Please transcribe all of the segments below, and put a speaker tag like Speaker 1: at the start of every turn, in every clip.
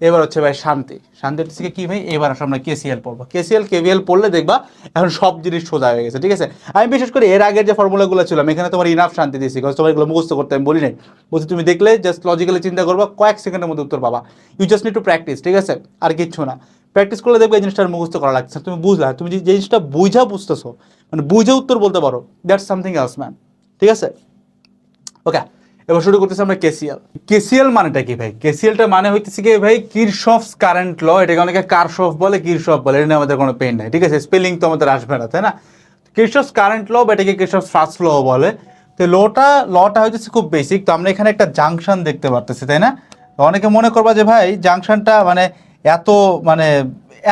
Speaker 1: এবার হচ্ছে ভাই শান্তি। শান্তি হচ্ছে কি ভাই, এবার আসলে আমরা কেসিএল পড়বো। কেসিএল কেভিএল পড়লে দেখবা এখন সব জিনিস সোজা হয়ে গেছে, ঠিক আছে। আমি বিশেষ করে এর আগের যে ফর্মুলাগুলো ছিল আমি এখানে তোমার ইনাফ শান্তি দিয়েছি, কারণ তোমার এগুলো মুখস্থ করতে আমি বলি নাই। বলছি তুমি দেখলে জাস্ট লজিক্যালি চিন্তা করবা, কয়েক সেকেন্ডের মধ্যে উত্তর পাবা। You just need to practise, ঠিক আছে, আর কিচ্ছু না। প্র্যাকটিস করলে দেখবে এই জিনিসটা মুখস্থ করা লাগছে, তুমি বুঝলা, তুমি যে জিনিসটা বুঝতেছো, মানে বুঝে উত্তর বলতে পারো, দ্যাটস সামথিং এলস ম্যান, ঠিক আছে। ওকে, এবার শুরু করতেছি আমরা কেসিএল। কেসিএল মানেটা কি ভাই? কেসিএলটা মানে হইতেছে কি ভাই, কিরশফস কারেন্ট ল। এটাকে অনেকে কারশফ বলে, কিরশফ বলে, এটা নিয়ে আমাদের কোনো পেন নাই, ঠিক আছে। স্পেলিং তো আমাদের আসবে না, তাই না। কিরশফস কারেন্ট ল বা এটাকে কিরশফস ফার্স্ট ল বলে। তো লটা হইতেছে খুব বেসিক। তো আমরা এখানে একটা জাংশন দেখতে পারতেছি, তাই না। তো অনেকে মনে করবা যে ভাই জাংশনটা মানে এত মানে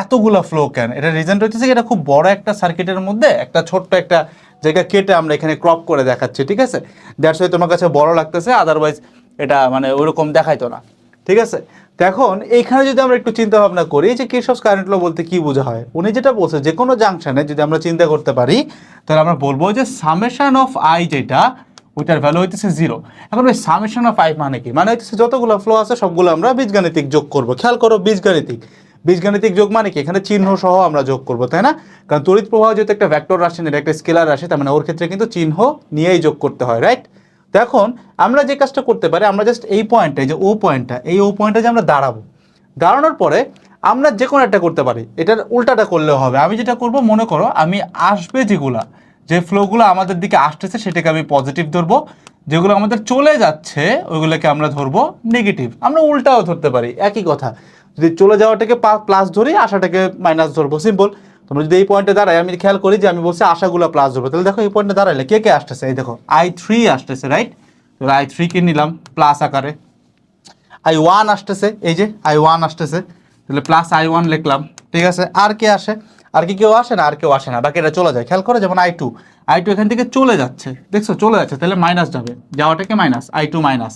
Speaker 1: এতগুলা ফ্লো কেন? এটা রিজনটা হচ্ছে এটা খুব বড় একটা সার্কিটের মধ্যে একটা ছোট্ট একটা জায়গা কেটে আমরা এখানে ক্রপ করে দেখাচ্ছি, ঠিক আছে। দ্যাটস ওয়াই তোমার কাছে বড় লাগতেছে, আদারওয়াইজ এটা মানে ওইরকম দেখাইতো না, ঠিক আছে। তো এখন এইখানে যদি আমরা একটু চিন্তা ভাবনা করি যে কিরশফস কারেন্ট ল বলতে কি বোঝা হয়, উনি যেটা বলছে যে কোনো জাংশনে যদি আমরা চিন্তা করতে পারি তাহলে আমরা বলবো যে সামেশন অফ আই যেটা, ওইটার ভ্যালু হইতেছে 0। এখন ওই সামেশন অফ আই মানে কি? মানে হইতেছে যতগুলো ফ্লো আছে সবগুলো আমরা বীজগাণিতিক যোগ করব। খেয়াল করো, বীজগাণিতিক যোগ মানে কি? এখানে চিহ্ন সহ আমরা যোগ করব, তাই না। কারণ তড়িৎ প্রবাহ যেহেতু একটা ভেক্টর রাশি, এটা একটা স্কেলার রাশি, তার মানে ওর ক্ষেত্রে কিন্তু চিহ্ন নিয়েই যোগ করতে হয়, রাইট। তো এখন আমরা যে কাজটা করতে পারি, আমরা জাস্ট এই পয়েন্টটা, যে ও পয়েন্টটা, এই ও পয়েন্টটা যে আমরা দাঁড়াবো, দাঁড়ানোর পরে আমরা যে কোনো একটা করতে পারি, এটার উল্টাটা করলেও হবে। আমি যেটা করব, মনে করো আমি আসবে যে ফ্লোগুলো আমাদের দিকে আসতেছে সেটাকে আমি পজিটিভ ধরবো, যেগুলো আমাদের চলে যাচ্ছে ওইগুলোকে আমরা ধরবো নেগেটিভ। আমরা উল্টাও ধরতে পারি, একই কথা। যদি চলে যাওয়াটাকে প্লাস ধরি, আশাটাকে মাইনাস ধরবো, সিম্পল। তোমরা যদি এই পয়েন্টে দাঁড়ায়, আমি খেয়াল করি যে আমি বলছি আশাগুলো প্লাস ধরবো, তাহলে দেখো এই পয়েন্টে দাঁড়াইলে কে কে আসতেছে, এই দেখো I3 আসতেছে, রাইট। তো I3 কে নিলাম প্লাস আকারে, I1 আসতেছে, এই যে I1 আসতেছে, তাহলে প্লাস I1 লিখলাম, ঠিক আছে। আর কে আসে? আর কি কেউ আসে না? আর কেউ আসে না, বাকি এটা চলে যায়। খেয়াল করো, যেমন I2 এখান থেকে চলে যাচ্ছে, দেখছো চলে যাচ্ছে, তাহলে মাইনাস যাবে, যাওয়াটাকে মাইনাস, I2 মাইনাস।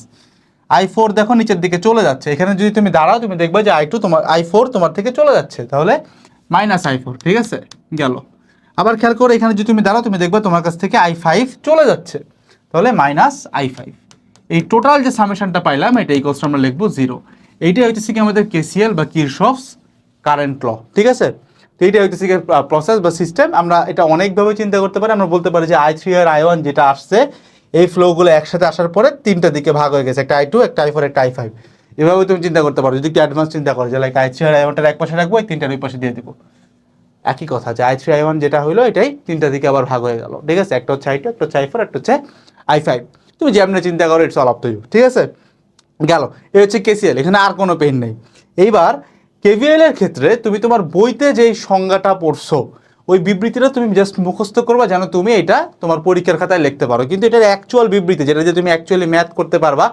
Speaker 1: I4 দেখো নিচের দিকে চলে যাচ্ছে, এখানে যদি তুমি দাঁড়াও তুমি দেখবে যে I4 তোমার থেকে চলে যাচ্ছে, তাহলে মাইনাস I4, ঠিক আছে, গেল। আবার খেয়াল করো, এখানে যদি তুমি দাঁড়াও তুমি দেখবে তোমার কাছ থেকে I5 চলে যাচ্ছে, তাহলে মাইনাস I5। এই টোটাল যে সামেশনটা পাইলাম এটা ইকুয়ালস আমরা লিখবো 0। এইটাই হইতেছে কি আমাদের কেসিএল বা কিরশফস কারেন্ট ল, ঠিক আছে। তো এইটা হইতেছে কি প্রসেস বা সিস্টেম। আমরা এটা অনেকভাবে চিন্তা করতে পারি। আমরা বলতে পারি যে I3 আর I1 যেটা আসছে, এই ফ্লোগুলো একসাথে আসার পরে তিনটা দিকে ভাগ হয়ে গেছে, একটা I2, একটা I4, একটা I5। এভাবে তুমি চিন্তা করতে পারো, যদি একটু অ্যাডভান্স চিন্তা করো যে লাইক I3 আর I1টার এক পাশে রাখবো, এই তিনটার ওই পাশে দিয়ে দিব। একই কথা, যে I3 I1 যেটা হইলো এটাই তিনটা দিকে আবার ভাগ হয়ে গেল, ঠিক আছে। একটা হচ্ছে I2, একটা হচ্ছে I4, একটা হচ্ছে I5। তুমি যেমনি চিন্তা করো, it's all up to you, ঠিক আছে। গেল, এই হচ্ছে কেসিএল, এখানে আর কোনো পেন নেই। এইবার কেভিএল এর ক্ষেত্রে তুমি তোমার বইতে যেই সংজ্ঞাটা পড়ছো, ওই বিবৃতিটা তুমি জাস্ট মুখস্থ করবা, যেন তুমি এটা তোমার পরীক্ষার খাতায় লিখতে পারো। কিন্তু এটার অ্যাকচুয়াল বিবৃতি, যেটা যে তুমি অ্যাকচুয়ালি ম্যাথ করতে পারবা,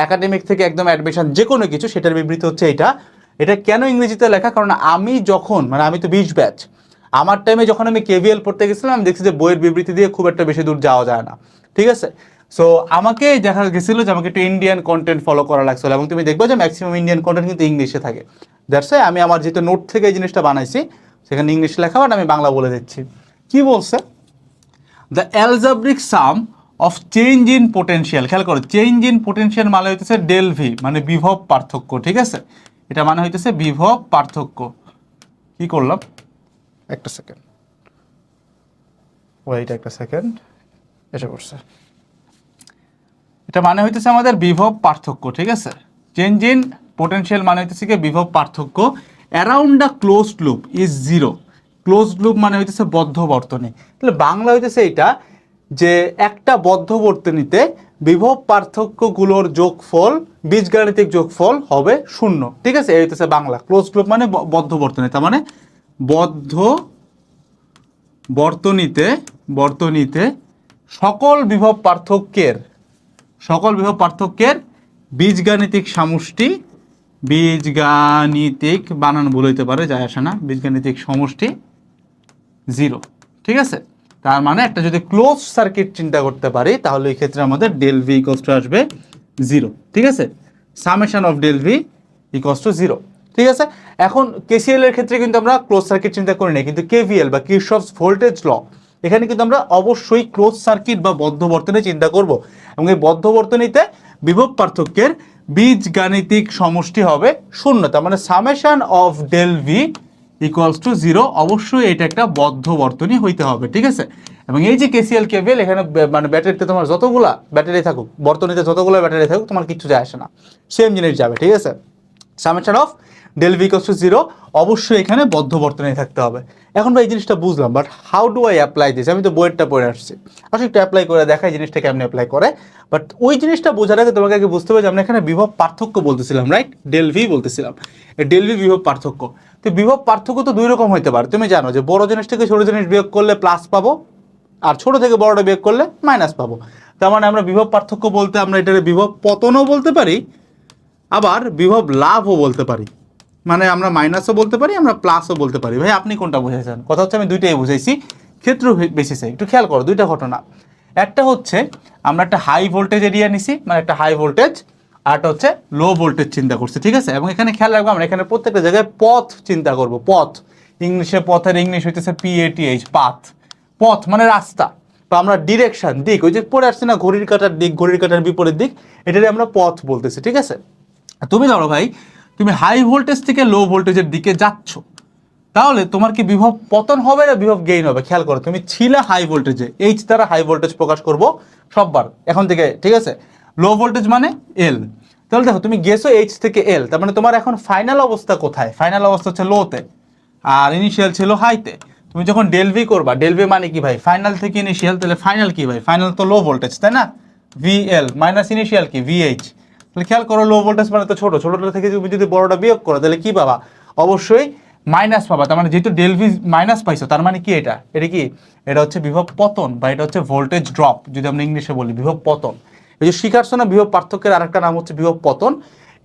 Speaker 1: একাডেমিক থেকে একদম অ্যাডমিশন যে কোনো কিছু, সেটার বিবৃতি হচ্ছে এটা। এটা কেন ইংরেজিতে লেখা? কারণ আমি যখন মানে আমি তো 20 ব্যাচ, আমার টাইমে যখন আমি কেভিএল পড়তে গেছিলাম, আমি দেখছি যে বইয়ের বিবৃতি দিয়ে খুব একটা বেশি দূর যাওয়া যায় না, ঠিক আছে। সো আমাকে দেখা গেছিলো যে আমাকে একটু ইন্ডিয়ান কন্টেন্ট ফলো করা লাগছিল, এবং তুমি দেখবে যে ম্যাক্সিমাম ইন্ডিয়ান কন্টেন্ট কিন্তু ইংলিশে থাকে। দ্যাটস ওয়াই আমি আমার যেহেতু নোট থেকে এই জিনিসটা বানাইছি, সেখানে ইংলিশ লেখা, বাট আমি বাংলা বলে দিচ্ছি। কি বলছে? The algebraic some of change in potential. খেয়াল করো, চেঞ্জ ইন পোটেনশিয়াল মানে হইতেছে ডেল ভি, মানে বিভব পার্থক্য, ঠিক আছে। এটা মানে হইতেছে বিভব পার্থক্য। কি করলাম, একটা সেকেন্ড ওয়েট, একটা সেকেন্ড, এসে পড়ছে। এটা মানে হইতেছে আমাদের বিভব পার্থক্য, ঠিক আছে। চেঞ্জ ইন পোটেনশিয়াল মানে হইতেছে কি বিভব পার্থক্য। Around the closed loop is 0। Closed loop মানে হইতেছে বদ্ধ বর্তনী। তাহলে বাংলা হইতেছে এটা, যে একটা বদ্ধ বর্তনীতে বিভব পার্থক্যগুলোর যোগফল, বীজগাণিতিক যোগফল হবে 0, ঠিক আছে। এই হইতেছে বাংলা। ক্লোজড লুপ মানে বদ্ধ বর্তনী, তার মানে বদ্ধ বর্তনীতে সকল বিভব পার্থক্যের বীজগাণিতিক সমষ্টি, বীজগাণিতিক বানান ভুল হইতে পারে, যায় আসে না, বীজগাণিতিক সমষ্টি 0, ঠিক আছে। তার মানে একটা যদি ক্লোজ সার্কিট চিন্তা করতে পারি, তাহলে এই ক্ষেত্রে আমাদের ডেল ভি ইকুয়ালস টু আসবে 0, ঠিক আছে। Summation of del V equals to 0, ঠিক আছে। এখন কেসিএল এর ক্ষেত্রে কিন্তু আমরা ক্লোজ সার্কিট চিন্তা করি না, কিন্তু কেভিএল বা কিরশফস ভোল্টেজ ল, এখানে কিন্তু আমরা অবশ্যই ক্লোজ সার্কিট বা বদ্ধ বর্তনী চিন্তা করব। এবং এই বদ্ধ বর্তনীতে বিভব পার্থক্যের বীজগাণিতিক সমষ্টি হবে শূন্য, তার মানে summation of del V equals to 0। অবশ্যই এটা একটা বদ্ধ বর্তনী হইতে হবে, ঠিক আছে। এবং এই যে কেসিএল কেভিএল, এখানে মানে ব্যাটারিতে তোমার যতগুলা ব্যাটারি থাকুক, বর্তনীতে যতগুলো ব্যাটারি থাকুক, তোমার কিছু যায় আসে না, সেম জিনিস যাবে, ঠিক আছে। Summation of del V equals to 0, অবশ্যই এখানে বদ্ধ বর্তনী থাকতে হবে। এখন ভাই এই জিনিসটা বুঝলাম, but how do I apply this? আমি তো বইয়েরটা পড়ে আসছি, আসলে একটু অ্যাপ্লাই করে দেখাই জিনিসটা কেমন অ্যাপ্লাই করে। বাট ওই জিনিসটা বোঝার আগে তোমাকে আগে বুঝতে হবে যে আমরা এখানে বিভব পার্থক্য বলতেছিলাম, রাইট? ডেল ভি বলতেছিলাম, ডেল ভি বিভব পার্থক্য। তো বিভব পার্থক্য তো দুই রকম হতে পারে, তুমি জানো যে বড় জিনিস থেকে ছোট জিনিস বিয়োগ করলে প্লাস পাবো, আর ছোট থেকে বড়টা বিয়োগ করলে মাইনাস পাবো। তার মানে আমরা বিভব পার্থক্য বলতে আমরা এটার বিভব পতনও বলতে পারি, আবার বিভব লাভও বলতে পারি। মানে আমরা মাইনাসও বলতে পারি, আমরা প্লাসও বলতে পারি। ভাই আপনি কোনটা বুঝেছেন? কথা হচ্ছে আমি দুইটাই বুঝাইছি ক্ষেত্র বেসিসে। একটু খেয়াল করো দুইটা ঘটনা। একটা হচ্ছে আমরা একটা হাই ভোল্টেজ এরিয়া নিছি, মানে একটা হাই ভোল্টেজ, আর একটা হচ্ছে লো ভোল্টেজ চিন্তা করছি, ঠিক আছে। এবং এখানে খেয়াল রাখবো আমরা এখানে প্রত্যেকটা জায়গায় পথ চিন্তা করব। পথ, ইংলিশে পথের ইংলিশ হইতেছে PATH, পাথ। পথ মানে রাস্তা, বা আমরা ডিরেকশন, দিক, ওই যে পড়ে আসছে না ঘড়ির কাঁটার দিক, ঘড়ির কাঁটার বিপরীত দিক, এটারে আমরা পথ বলতেছি, ঠিক আছে। তুমি ধরো ভাই তুমি হাই ভোল্টেজ থেকে লো ভোল্টেজের দিকে যাচ্ছ, তাহলে তোমার কি বিভব পতন হবে না বিভব গেইন হবে? খেয়াল করো, তুমি ছিলে হাই ভোল্টেজে, এইচ দ্বারা হাই ভোল্টেজ প্রকাশ করব সববার এখন থেকে, ঠিক আছে। লো ভোল্টেজ মানে এল, তাহলে দেখো তুমি গেছো এইচ থেকে এল, তার মানে তোমার এখন ফাইনাল অবস্থা কোথায়? ফাইনাল অবস্থা হচ্ছে লোতে, আর ইনিশিয়াল ছিল হাইতে। তুমি যখন ডেল ভি করবা, ডেল ভি মানে কি ভাই? ফাইনাল থেকে ইনিশিয়াল, তাহলে ফাইনাল কি ভাই? ফাইনাল তো লো ভোল্টেজ, তাই না? VL মাইনাস ইনিশিয়াল কি VH। তাহলে খেয়াল করো লো ভোল্টেজ মানে তো ছোট, ছোটটা থেকে তুমি যদি বড়টা বিয়োগ করো তাহলে কি পাবা? অবশ্যই মাইনাস পাবা। তার মানে যেহেতু ডেল ভি মাইনাস পাইছো, তার মানে কি এটা? এটা কি? এটা হচ্ছে বিভব পতন, বা এটা হচ্ছে ভোল্টেজ ড্রপ, যদি আমরা ইংলিশে বলি বিভব পতন। এই যে শিখাচ্ছ না, বিভব পার্থক্যের আরেকটা নাম হচ্ছে বিভব পতন।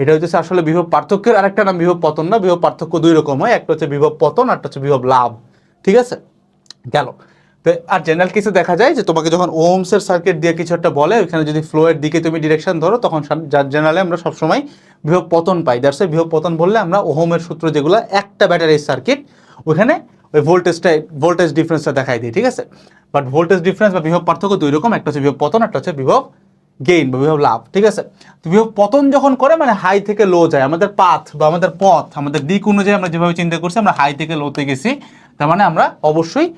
Speaker 1: এটা হচ্ছে আসলে বিভব পার্থক্যের আরেকটা নাম বিভব পতন না। বিভব পার্থক্য দুই রকম হয়, একটা হচ্ছে বিভব পতন, একটা হচ্ছে বিভব লাভ, ঠিক আছে। গেল। তো আর জেনারেল কেসে দেখা যায় যে তোমাকে যখন ওহমসের সার্কিট দিয়ে কিছু একটা বলে, ওইখানে যদি ফ্লোয়ের দিকে তুমি ডিরেকশন ধরো, তখন জেনারেলি আমরা সবসময় বিভব পতন পাই। দ্যাটস বিভব পতন বললে আমরা ওহমের সূত্র যেগুলো, একটা ব্যাটারির সার্কিট, ওইখানে ওই ভোল্টেজ ডিফারেন্সটা দেখাই দিই, ঠিক আছে। বাট ভোল্টেজ ডিফারেন্স বা বিভব পার্থক্য দুই রকম, একটা হচ্ছে বিভব পতন, একটা হচ্ছে বিভব গেইন বা বিভব লাভ, ঠিক আছে। তো বিভব পতন যখন করে মানে হাই থেকে লো যায়, আমাদের পাথ বা আমাদের পথ, আমাদের দিক অনুযায়ী আমরা যেভাবে চিন্তা করছি, আমরা হাই থেকে লোতে গেছি, তার মানে আমরা অবশ্যই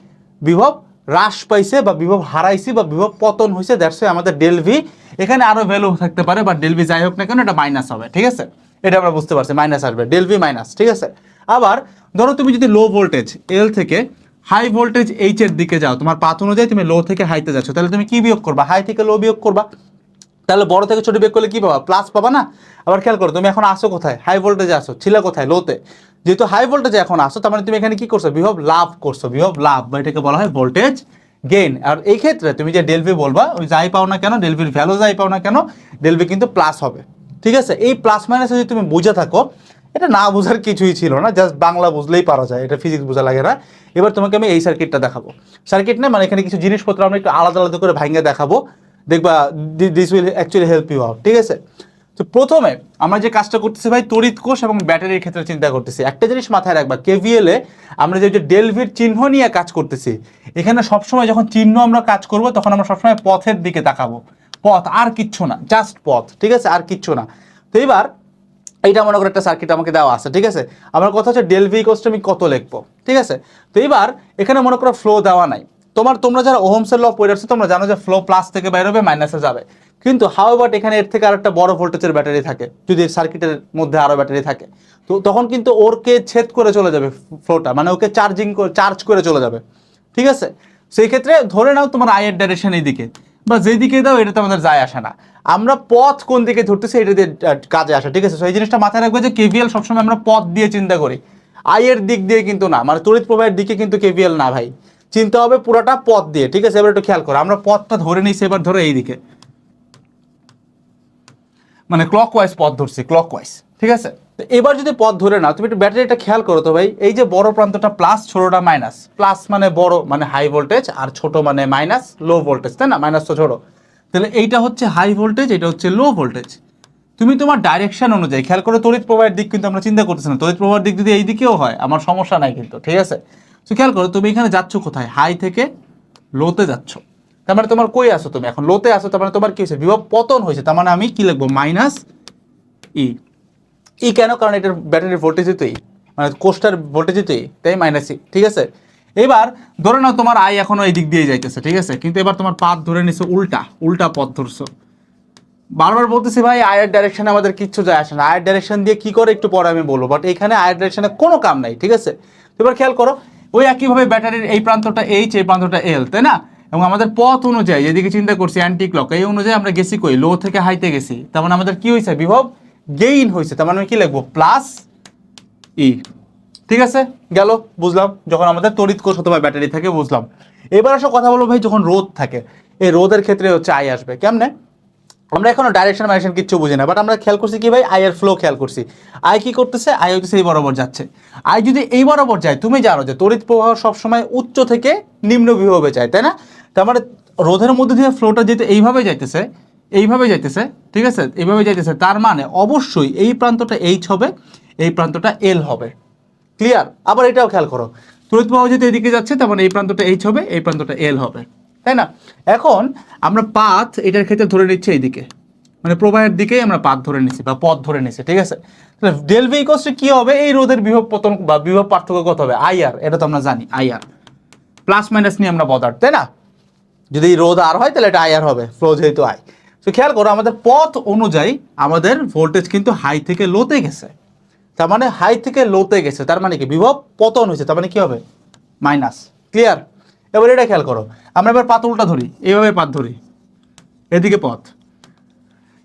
Speaker 1: বিভব হ্রাস পাইছে বা বিভব হারাইছি বা বিভব পতন হয়েছে। দ্যাটস আমাদের ডেল ভি এখানে আরো ভ্যালু থাকতে পারে, বা ডেল ভি যাই হোক না কেন এটা মাইনাস হবে, ঠিক আছে। এটা আমরা বুঝতে পারছি, মাইনাস আসবে, ডেল ভি মাইনাস, ঠিক আছে। আবার ধরো তুমি যদি লো ভোল্টেজ এল থেকে হাই ভোল্টেজ এইচ এর দিকে যাও, তোমার পাথ অনুযায়ী তুমি লো থেকে হাইতে যাচ্ছ, তাহলে তুমি কি বিয়োগ করবা? হাই থেকে লো বিয়োগ করবা। তাহলে বড় থেকে ছোট বিয়োগ করলে কি পাবা? প্লাস পাবা না? আবার খেয়াল করো, তুমি এখন আসো কোথায়? হাই ভোল্টেজে আসো, ছিল কোথায়? লোতে। যেহেতু হাই ভোল্টেজে এখন আসো, তার মানে তুমি এখানে কি করছো? বিভব লাভ করছো। বিভব লাভ বা এটাকে বলা হয় ভোল্টেজ গেইন। আর এই ক্ষেত্রে তুমি যে ডেলভি বলবা, ওই যাই পাও না কেন, ডেলভির ভ্যালু যাই পাও না কেন, ডেলভি কিন্তু প্লাস হবে, ঠিক আছে। এই প্লাস মাইনাসে যদি তুমি বুঝে থাকো, এটা না বোঝার কিছুই ছিল না, জাস্ট বাংলা বুঝলেই পারা যায়, এটা ফিজিক্স বোঝা লাগে না। এবার তোমাকে আমি এই সার্কিটটা দেখাবো। সার্কিট না মানে এখানে কিছু জিনিসপত্র আমরা একটু আলাদা আলাদা করে ভাঙিয়ে দেখাবো, দেখবা this will actually help you out, ঠিক আছে। তো প্রথমে আমরা যে কাজটা করতেছি ভাই, তড়িৎ কোষ এবং ব্যাটারির ক্ষেত্রে চিন্তা করতেছি। একটা জিনিস মাথায় রাখবা, কেভিএল এ আমরা যে ডেলভির চিহ্ন নিয়ে কাজ করতেছি, এখানে সবসময় যখন চিহ্ন আমরা কাজ করব, তখন আমরা সবসময় পথের দিকে তাকাবো। পথ, আর কিচ্ছু না, জাস্ট পথ, ঠিক আছে, আর কিচ্ছু না। তো এবার এইটা মনে করো একটা সার্কিট আমাকে দেওয়া আছে, ঠিক আছে। আমার কথা হচ্ছে ডেল ভি ইকুয়ালস টু আমি কত লিখবো, ঠিক আছে। তো এবার এখানে মনে করো ফ্লো দেওয়া নাই। তোমরা যারা ওহমসের ল পড়ে আসছো, তোমরা জানো যে ফ্লো প্লাস থেকে বাইরে হবে, মাইনাসে যাবে। কিন্তু হাউএভার এখানে এর থেকে আরেকটা বড় ভোল্টেজের ব্যাটারি থাকে, যদি সার্কিটের মধ্যে আরো ব্যাটারি থাকে, তো তখন কিন্তু ওরকে ছেদ করে চলে যাবে ফ্লোটা, মানে ওকে চার্জ করে চলে যাবে, ঠিক আছে। সেই ক্ষেত্রে ধরে নাও তোমার আয়ের ডাইরেকশন এই দিকে, বা যেই দিকে দাও এটাতে আমাদের যায় আসে না, আমরা পথ কোন দিকে ধরতেছি এটা দিয়ে কাজে আসে, ঠিক আছে। তো এই জিনিসটা মাথায় রাখবে যে কেভিএল সবসময় আমরা পথ দিয়ে চিন্তা করি, আয়ের দিক দিয়ে কিন্তু না, মানে তড়িৎ প্রবাহের দিকে কিন্তু কেভিএল না ভাই, চিন্তা হবে পুরোটা পথ দিয়ে, ঠিক আছে। এবার একটু খেয়াল করো, আমরা পথটা ধরে নিয়েছি, এবার ধরো এই দিকে, মানে ক্লকওয়াইজ পথ ধরছি, ক্লকওয়াইজ, ঠিক আছে। তো এবার যদি পথ ধরে না, তুমি একটু ব্যাটারিটা খেয়াল করো তো ভাই, এই যে বড় প্রান্তটা প্লাস, ছোটটা মাইনাস। প্লাস মানে বড়, মানে হাই ভোল্টেজ, আর ছোট মানে মাইনাস, লো ভোল্টেজ, তাই না? মাইনাস তো ছোট, তাহলে এইটা হচ্ছে হাই ভোল্টেজ, এটা হচ্ছে লো ভোল্টেজ। তুমি তোমার ডাইরেকশন অনুযায়ী খেয়াল করে, তড়িৎ প্রবাহের দিক কিন্তু আমরা চিন্তা করতেছি না, তড়িৎ প্রবাহের দিক যদি এই দিকেও হয় আমার সমস্যা নাই কিন্তু, ঠিক আছে। তো খেয়াল করো, তুমি এখানে যাচ্ছ কোথায়? হাই থেকে লোতে যাচ্ছ, তার মানে তোমার কই আসো? তুমি এখন লোতে আসো, তার মানে তোমার কি হয়েছে? বিভব পতন হয়েছে। তার মানে আমি কি লিখবো? Minus E. ই কেন? কারণ এটার ব্যাটারির ভোল্টেজই তো ই, মানে কোষটার ভোল্টেজই তো ই, তাই মাইনাস ই। ঠিক আছে, এবার ধরে নাও তোমার আই এখনো এই দিক দিয়ে যাইতেছে, ঠিক আছে, কিন্তু এবার তোমার পাথ ধরে নিছো উল্টা, উল্টা পথ ধরছো। বারবার বলতেছি ভাই আয়ের ডাইরেকশনে আমাদের কিচ্ছু যায় আসে না, আয়ের ডাইরেকশন দিয়ে কি করে একটু পরে আমি বলবো, বাট এখানে আয়ের ডাইরেকশনে কোনো কাম নাই। ঠিক আছে, এবার খেয়াল করো, ওই একইভাবে ব্যাটারির এই প্রান্তটা এইচ, এই প্রান্তটা এল, তাই না? এবং আমাদের পথ অনুযায়ী যেদিকে চিন্তা করছি অ্যান্টি ক্লক, এই অনুযায়ী আমরা গেছি কই, লো থেকে হাইতে গেছি, তার মানে আমাদের কি হয়েছে, বিভব গেইন হয়েছে, তার মানে আমি কি লিখবো, প্লাস ই। ঠিক আছে, গেল, বুঝলাম যখন আমাদের তড়িৎ কোষ অথবা ব্যাটারি থাকে, বুঝলাম। এবার আসো কথা বলো ভাই, যখন রোধ থাকে, এই রোধের ক্ষেত্রে হচ্ছে আই আসবে কেমনে? আমরা এখনো ডাইরেকশন মাইরেকশন কিচ্ছু বুঝি না, বাট আমরা খেয়াল করছি কি ভাই, আই এর ফ্লো খেয়াল করছি। আই কি করতেছে, আই হচ্ছে এই বরাবর যাচ্ছে। আই যদি এই বরাবর যায়, তুমি জানো যে তড়িৎ প্রবাহ সবসময় উচ্চ থেকে নিম্ন বিভবে যায়, তাই না? তার মানে রোধের মধ্যে দিয়ে ফ্লোটা যেতে এইভাবে যাইতেছে, এইভাবে যাইতেছে, ঠিক আছে, এইভাবে যাইতেছে, তার মানে অবশ্যই এই প্রান্তটা এইচ হবে, এই প্রান্তটা এল হবে। ক্লিয়ার? আবার এটাও খেয়াল করো, তড়িৎ প্রবাহ যেহেতু এদিকে যাচ্ছে, তার মানে এই প্রান্তটা এইচ হবে, এই প্রান্তটা এল হবে, তাই না? এখন আমরা পাথ এটার ক্ষেত্রে ধরে নিচ্ছি এইদিকে, মানে প্রবাহের দিকেই আমরা পাথ ধরে নিচ্ছি বা পথ ধরে নিচ্ছি। ঠিক আছে, তাহলে ডেল ভি ইকুয়ালস টু কি হবে, এই রোধের বিভব পতন বা বিভব পার্থক্য কত হবে, আইআর, এটা তো আমরা জানি আইআর। প্লাস মাইনাস নিয়ে আমরা বদার, তাই না? যদি রোধ আর হয় তাহলে এটা আইআর হবে, ফ্লো যেহেতু আই। তো খেয়াল করো, আমাদের পথ অনুযায়ী আমাদের ভোল্টেজ কিন্তু হাই থেকে লোতে গেছে, তার মানে হাই থেকে লোতে গেছে, তার মানে কি বিভব পতন হয়েছে, তার মানে কি হবে, মাইনাস। ক্লিয়ার? এবার এটা খেয়াল করো, আমরা এবার পাত উল্টা ধরি, এইভাবে পাত ধরি, এদিকে পথ।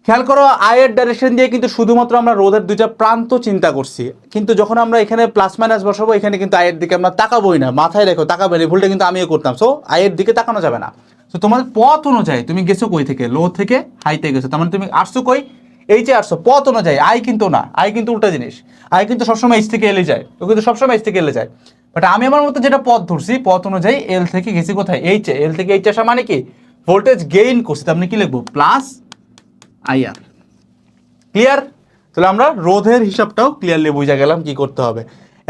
Speaker 1: খেয়াল করো, আয়ের ডাইরেকশন দিয়ে কিন্তু শুধুমাত্র আমরা রোধের দুইটা প্রান্ত চিন্তা করছি, কিন্তু যখন আমরা এখানে প্লাস মাইনাস বসাবো, এখানে কিন্তু আয়ের দিকে আমরা তাকাবোই না, মাথায় রেখো, তাকাবেন, এই ভুলটা কিন্তু আমিও করতাম। সো আয়ের দিকে তাকানো যাবে না। তো তোমাদের পথ অনুযায়ী তুমি গেছো কই থেকে, লো থেকে হাইতে গেছো, তার মানে তুমি আসছো কই, এই যে আসছো, পথ অনুযায়ী। আই কিন্তু না, আই কিন্তু উল্টা জিনিস, আই কিন্তু সবসময় এইচ থেকে এলে যায়, ও কিন্তু সবসময় এইচ থেকে এলে যায়। বাট আমি আমার মতো যেটা পথ ধরছি, পথ অনুযায়ী এল থেকে গেছি কোথায়, এইচে, এল থেকে এইচ আসা মানে কি, ভোল্টেজ গেইন করছি, তার মানে কি লিখবো, প্লাস আইআর। ক্লিয়ার? তাহলে আমরা রোধের হিসাবটাও ক্লিয়ারলি বুঝে গেলাম কি করতে হবে।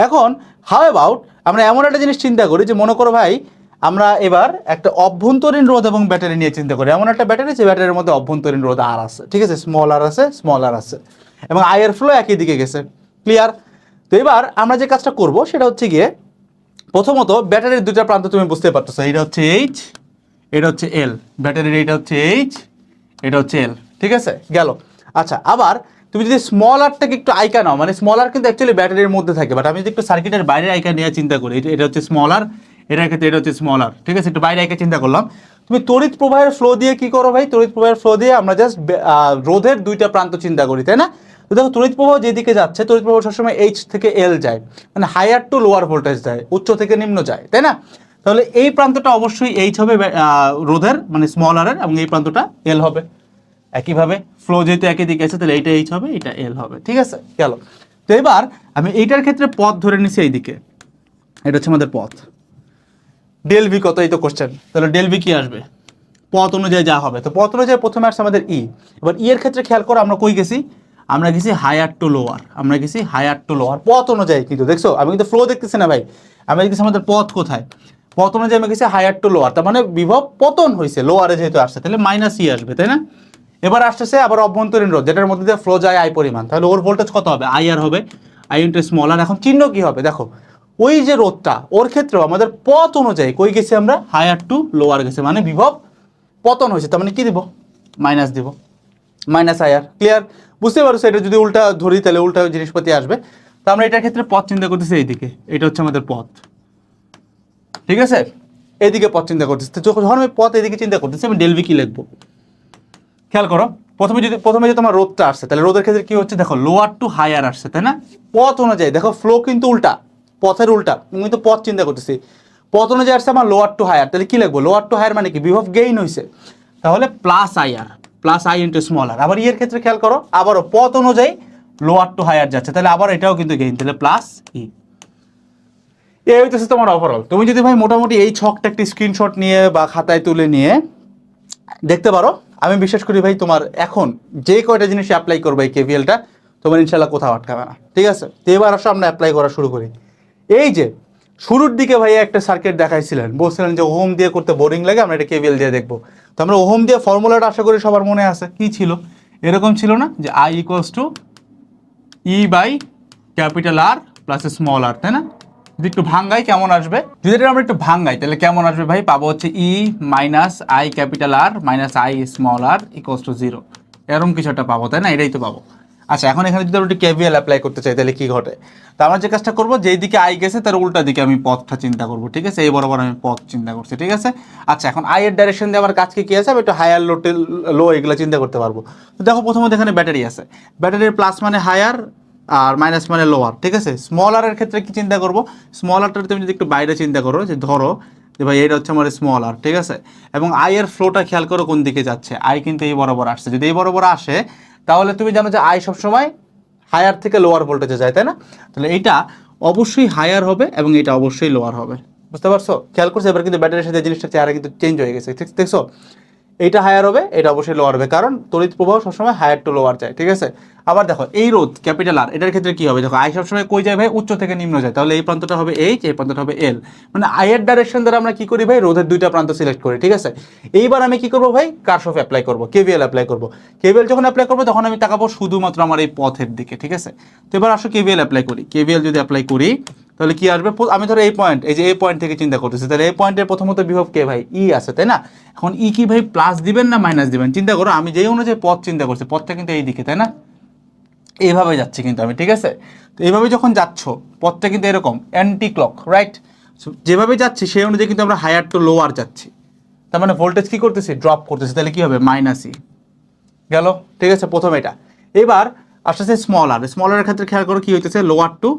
Speaker 1: এখন হাউ অ্যাবাউট আমরা এমন একটা জিনিস চিন্তা করি, যে মনে করো ভাই, আমরা এবার একটা অভ্যন্তরীণ রোধ এবং ব্যাটারি নিয়ে চিন্তা করি। এমন একটা ব্যাটারি, যে ব্যাটারির মধ্যে অভ্যন্তরীণ রোধ আর আছে, ঠিক আছে, স্মল আর আছে, স্মল আর আছে, এবং আয়ের ফ্লো একই দিকে গেছে। ক্লিয়ার? তো এবার আমরা যে কাজটা করব সেটা হচ্ছে গিয়ে, প্রথমত ব্যাটারির দুইটা প্রান্ত তুমি বুঝতে পারতেছো, এটা হচ্ছে এইচ, এটা হচ্ছে এল, ব্যাটারির এটা হচ্ছে এইচ, এটা হচ্ছে এল। ঠিক আছে, গেল। আচ্ছা, আবার তুমি যদি স্মল আরটাকে একটু আইকা নাও, মানে স্মল আর কিন্তু অ্যাকচুয়ালি ব্যাটারির মধ্যে থাকে, বাট আমি যদি একটু সার্কিটের বাইরে আইকা নিয়ে চিন্তা করি, এটা হচ্ছে স্মল আর, এটার ক্ষেত্রে এটা হচ্ছে স্মল আর, ঠিক আছে, একটু বাইরে আইকা চিন্তা করলাম। তুমি তড়িৎ প্রবাহের ফ্লো দিয়ে কি করো ভাই, তড়িৎ প্রবাহের ফ্লো দিয়ে আমরা জাস্ট রোধের দুইটা প্রান্ত চিন্তা করি, তাই না? তো দেখো, তড়িৎ প্রবাহ যেদিকে যাচ্ছে, তড়িৎ প্রবাহ সবসময় এইচ থেকে এল যায়, মানে হায়ার টু লোয়ার ভোল্টেজ যায়, উচ্চ থেকে নিম্ন যায়, তাই না? তাহলে এই প্রান্তটা অবশ্যই এইচ হবে রোধের, মানে স্মল আর এর, এবং এই প্রান্তটা এল হবে। একইভাবে ফ্লো যেহেতু একই দিকে আছে, তাহলে এইটা এইচ হবে, এটা এল হবে। ঠিক আছে, গেল। তো এবার আমি এইটার ক্ষেত্রে পথ ধরে নিছি এইদিকে, এটা হচ্ছে আমাদের পথ। ডেল ভি কত, এই তো কোশ্চেন, তাহলে ডেল ভি কি আসবে, পথ অনুযায়ী যা হবে। তো পথ অনুযায়ী প্রথমে আসছে আমাদের ই। এবার ই এর ক্ষেত্রে খেয়াল করো, আমরা কই গেছি, আমরা গেছি হায়ার টু লোয়ার, আমরা গেছি হায়ার টু লোয়ার পথ অনুযায়ী। কিন্তু দেখছো, আমি কিন্তু ফ্লো দেখতেছি না ভাই, আমি দেখতেছি আমাদের পথ কোথায়, পথ অনুযায়ী আমি গেছি হায়ার টু লোয়ার, তার মানে বিভব পতন হয়েছে, লোয়ারে যেহেতু আসছে, তাহলে মাইনাস ই আসবে, তাই না? এবার আসতেছে আবার অভ্যন্তরীণ রোধ, যেটার মধ্যে দিয়ে ফ্লো যায় আই পরিমাণ, তাহলে ওর ভোল্টেজ কত হবে, আই আর হবে, আই ইন্টু স্মল আর। এখন চিহ্ন কি হবে দেখো, ওই যে রোধটা, ওর ক্ষেত্রেও আমাদের পথ অনুযায়ী কই গেছি আমরা, হায়ার টু লোয়ার গেছে, মানে বিভব পতন হয়েছে, তার মানে কি দিব, মাইনাস দিব, মাইনাস আই আর। ক্লিয়ার? বুঝতে পারছো? এটা যদি উল্টা ধরি তাহলে উল্টা জিনিসপাতি আসবে। তো আমরা এটার ক্ষেত্রে পথ চিন্তা করতেছি এইদিকে, এটা হচ্ছে আমাদের পথ, ঠিক আছে, এইদিকে পথ চিন্তা করতেছি। তো যখন আমি পথ এদিকে চিন্তা করতেছি, আমি ডেল ভি কি লিখবো, খেয়াল করো, প্রথমে যে তোমার রোধটা আসছে, তাহলে রোধের ক্ষেত্রে কি হচ্ছে দেখো, লোয়ার টু হায়ার আসছে, তাই না? পথ অনুযায়ী দেখো, ফ্লো কিন্তু উল্টা, পথের উল্টা, আমি কিন্তু পথ চিন্তা করতেছি, পথ অনুযায়ী আসছে আমার লোয়ার টু হায়ার, তাহলে কি লিখবো, লোয়ার টু হায়ার মানে কি, বিভব গেইন হয়েছে, তাহলে plus I R, plus I into small R. আবার ইয়ের ক্ষেত্রে খেয়াল করো, আবারও পথ অনুযায়ী লোয়ার টু হায়ার যাচ্ছে, তাহলে আবার এটাও কিন্তু গেইন, তাহলে প্লাস ই। এই হইতেছে তোমার ওভারঅল। তুমি যদি ভাই মোটামুটি এই ছকটা একটি স্ক্রিনশট নিয়ে বা খাতায় তুলে নিয়ে দেখতে পারো, আমি বিশ্বাস করি ভাই, তোমার এখন যে কয়টা জিনিস অ্যাপ্লাই করবে এই কেভিএলটা, তোমার ইনশাল্লাহ কোথাও আটকাবে না। ঠিক আছে, তো এবার আসো আমরা অ্যাপ্লাই করা শুরু করি। এই যে শুরুর দিকে ভাই একটা সার্কিট দেখাইছিলেন, বলছিলেন যে ওহম দিয়ে করতে বোরিং লাগে, আমরা এটা কেভিএল দিয়ে দেখবো। তো আমরা ওহম দিয়ে ফর্মুলাটা আশা করি সবার মনে আছে, কি ছিল, এরকম ছিল না, যে i equals to e by capital R plus small r, তাই না? যদি একটু ভাঙ্গাই কেমন আসবে, যদি এটা আমরা একটু ভাঙ্গাই তাহলে কেমন আসবে ভাই? পাবো হচ্ছে e minus i capital R minus I small R equals to 0, এরকম কিছু একটা পাবো, তাই না? এটাই তো পাবো। আচ্ছা, এখন এখানে যদি আমরা একটু কেভিএল অ্যাপ্লাই করতে চাই তাহলে কি ঘটে? তো আমরা যে কাজটা করবো, যেই দিকে আই গেছে তার উল্টা দিকে আমি পথটা চিন্তা করবো, ঠিক আছে? এই বরাবর আমি পথ চিন্তা করছি, ঠিক আছে? আচ্ছা, এখন আই এর ডাইরেকশন দিয়ে আমার কাজ কি আছে? আমি একটু হায়ার লো এগুলো চিন্তা করতে পারবো। তো দেখো, প্রথমত এখানে ব্যাটারি আছে, ব্যাটারির প্লাস মানে হায়ার আর মাইনাস মানে লোয়ার, ঠিক আছে? স্মল আর এর ক্ষেত্রে কি চিন্তা করবো? স্মল আরটা তুমি যদি একটু বাইরে চিন্তা করো, যে ধরো যে ভাই এটা হচ্ছে আমার স্মল আর, ঠিক আছে? এবং আই এর ফ্লোটা খেয়াল করো কোন দিকে যাচ্ছে, আই কিন্তু এই বরাবর আসছে। যদি এই বরাবর আসে তাহলে তুমি জানো যে আই সবসময় হায়ার থেকে লোয়ার ভোল্টেজে যায়, তাই না? তাহলে এইটা অবশ্যই হায়ার হবে এবং এটা অবশ্যই লোয়ার হবে, বুঝতে পারছো? খেয়াল করছো? এবার কিন্তু ব্যাটারির সাথে জিনিসটা চেহারা কিন্তু চেঞ্জ হয়ে গেছে, ঠিক দেখছো? এইটা হায়ার হবে, এটা অবশ্যই লোয়ার হবে, কারণ তড়িৎ প্রবাহ সবসময় হায়ার টু লোয়ার যায়, ঠিক আছে? আবার দেখো এই রোধ ক্যাপিটাল আর, এটার ক্ষেত্রে কি হবে? দেখো আই সবসময় কই যায় ভাই? উচ্চ থেকে নিম্ন যায়, তাহলে এই প্রান্তটা হবে এইচ, এই প্রান্তটা হবে এল। মানে আই এর ডাইরেকশন দ্বারা আমরা কি করি ভাই? রোধের দুইটা প্রান্ত সিলেক্ট করি, ঠিক আছে? এইবার আমি কি করবো ভাই? কারশফ অ্যাপ্লাই করবো, কেভিএল অ্যাপ্লাই করবো। কেভিএল যখন অ্যাপ্লাই করবো তখন আমি তাকাবো শুধুমাত্র আমার এই পথের দিকে, ঠিক আছে? তো এবার আসো কেভিএল অ্যাপ্লাই করি। কেভিএল যদি অ্যাপ্লাই করি তাহলে কি আসবে? আমি ধরো এই পয়েন্ট, এই যে এই পয়েন্ট থেকে চিন্তা করতেছি, তাহলে এই পয়েন্টের প্রথমত বিভব কে ভাই? ই আছে, তাই না? এখন ই কি ভাই প্লাস দিবেন না মাইনাস দিবেন? চিন্তা করো, আমি যেই অনুযায়ী পথ চিন্তা করছি, পথটা কিন্তু এই দিকে, তাই না? এইভাবে যাচ্ছি কিন্তু আমি, ঠিক আছে? তো এইভাবে যখন যাচ্ছ, পথটা কিন্তু এরকম অ্যান্টি ক্লক, রাইট? যেভাবে যাচ্ছি সেই অনুযায়ী কিন্তু আমরা হায়ার টু লোয়ার যাচ্ছি, তার মানে ভোল্টেজ কি করতেছি? ড্রপ করতেছি। তাহলে কি হবে? মাইনাস ই গেল, ঠিক আছে? প্রথম এটা। এবার আস্তে আস্তে স্মল আর, স্মল আরের ক্ষেত্রে খেয়াল করো কি হইতেছে? লোয়ার টু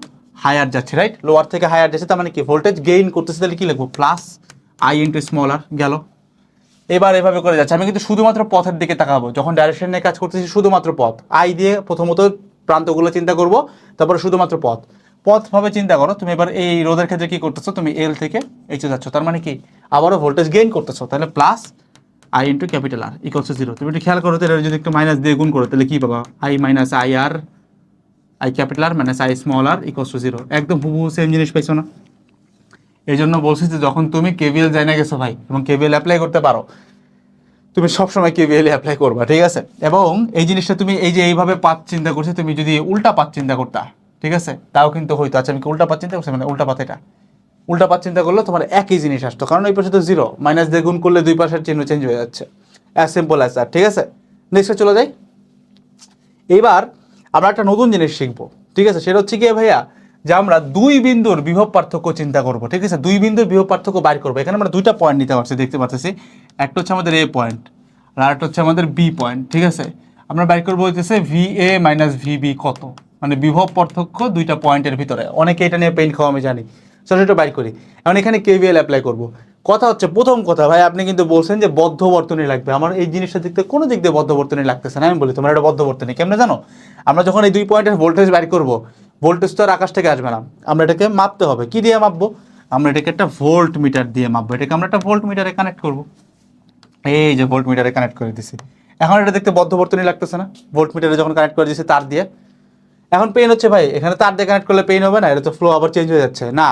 Speaker 1: হায়ার যাচ্ছে, রাইট? লোয়ার থেকে হায়ার যাচ্ছে, তার মানে কি ভোল্টেজ গেইন করতেছে। তাহলে কি লিখবো? প্লাস আই ইন্টু স্মল আর, গেল। এবার এভাবে করে যাচ্ছে, আমি কিন্তু শুধুমাত্র পথের দিকে তাকাবো, যখন ডাইরেকশন নিয়ে কাজ করতেছি শুধুমাত্র পথ। আই দিয়ে প্রথমত প্রান্তগুলো চিন্তা করব, তারপরে শুধুমাত্র পথ। পথ ভাবে চিন্তা করো তুমি। এবার এই রোধের ক্ষেত্রে কি করতেছো? তুমি এল থেকে এইচে যাচ্ছ, তার মানে কি আবারও ভোল্টেজ গেইন করতেছো। তাহলে plus I into capital R equals to 0। তুমি একটু খেয়াল করো, তাহলে যদি একটু মাইনাস দিয়ে গুণ করো তাহলে কি পাবা? I minus I R, I capital R minus I small R equals to 0। একদম হুবহু সেম জিনিস পাইছো না? এই জন্য বলছি যে যখন তুমি কেভিএল জানা গেছো ভাই এবং কেভিএল অ্যাপ্লাই করতে পারো, তুমি সবসময় কেভিএল অ্যাপ্লাই করবা, ঠিক আছে? এবং এই জিনিসটা তুমি এই যে এইভাবে পাথ চিন্তা করছি, তুমি যদি উল্টা পাথ চিন্তা করতা, ঠিক আছে, তাও কিন্তু হইতো। আচ্ছা, আমি কি উল্টা পাথ চিন্তা করছি? মানে উল্টা পাথ, এটা উল্টা পাথ চিন্তা করলে তোমার একই জিনিস আসতো, কারণ এই পাশে তো 0, মাইনাস দিয়ে গুণ করলে দুই পাশের চিহ্ন চেঞ্জ হয়ে যাচ্ছে। অ্যাজ সিম্পল অ্যাজ দ্যাট, ঠিক আছে? নেক্সটে চলে যাই। এইবার আমরা একটা নতুন জিনিস শিখবো, ঠিক আছে? সেটা হচ্ছে কি ভাইয়া, যে আমরা দুই বিন্দুর বিভব পার্থক্য চিন্তা করব, ঠিক আছে? দুই বিন্দুর বিভব পার্থক্য বাইর করবো। এখানে আমরা দুইটা পয়েন্ট নিতে পারছি, দেখতে পাচ্ছি। একটা হচ্ছে আমাদের এ পয়েন্ট আর আরেকটা হচ্ছে আমাদের বি পয়েন্ট, ঠিক আছে? আমরা বাইর করবো হচ্ছে ভি এ মাইনাস ভিবি কত, মানে বিভব পার্থক্য দুইটা পয়েন্টের ভিতরে। অনেকে এটা নিয়ে পেইন খাওয়া, আমি জানি। চলো এটা বাইর করি। এখন এখানে কেভিএল অ্যাপ্লাই করবো। কথা হচ্ছে, প্রথম কথা ভাই, আপনি কিন্তু বলছেন যে বদ্ধ বর্তনী লাগবে। আমার এই জিনিসটা দেখতে কোনো দিক দিয়ে বদ্ধ বর্তনী লাগতেছে না। আমি বলি তোমার এটা বদ্ধ বর্তনী কেমনে জানো? আমরা যখন এই দুই পয়েন্টের ভোল্টেজ বাইর করবো, ভোল্টেজ তো আর আকাশ থেকে আসবে না, আমরা এটাকে মাপতে হবে। কি দিয়ে মাপবো? আমরা এটাকে একটা ভোল্ট মিটার দিয়ে মাপবো। এটাকে আমরা একটা ভোল্ট মিটারে কানেক্ট করবো। এই যে ভোল্ট মিটারে কানেক্ট করে দিছি। এখন এটা দেখতে বদ্ধ বর্তনী লাগতেছে না? ভোল্ট মিটারে যখন কানেক্ট করে দিয়েছি তার দিয়ে, এখন পেইন হচ্ছে ভাই, এখানে তার দিয়ে কানেক্ট করলে পেইন হবে না? এটা তো ফ্লো আবার চেঞ্জ হয়ে যাচ্ছে না।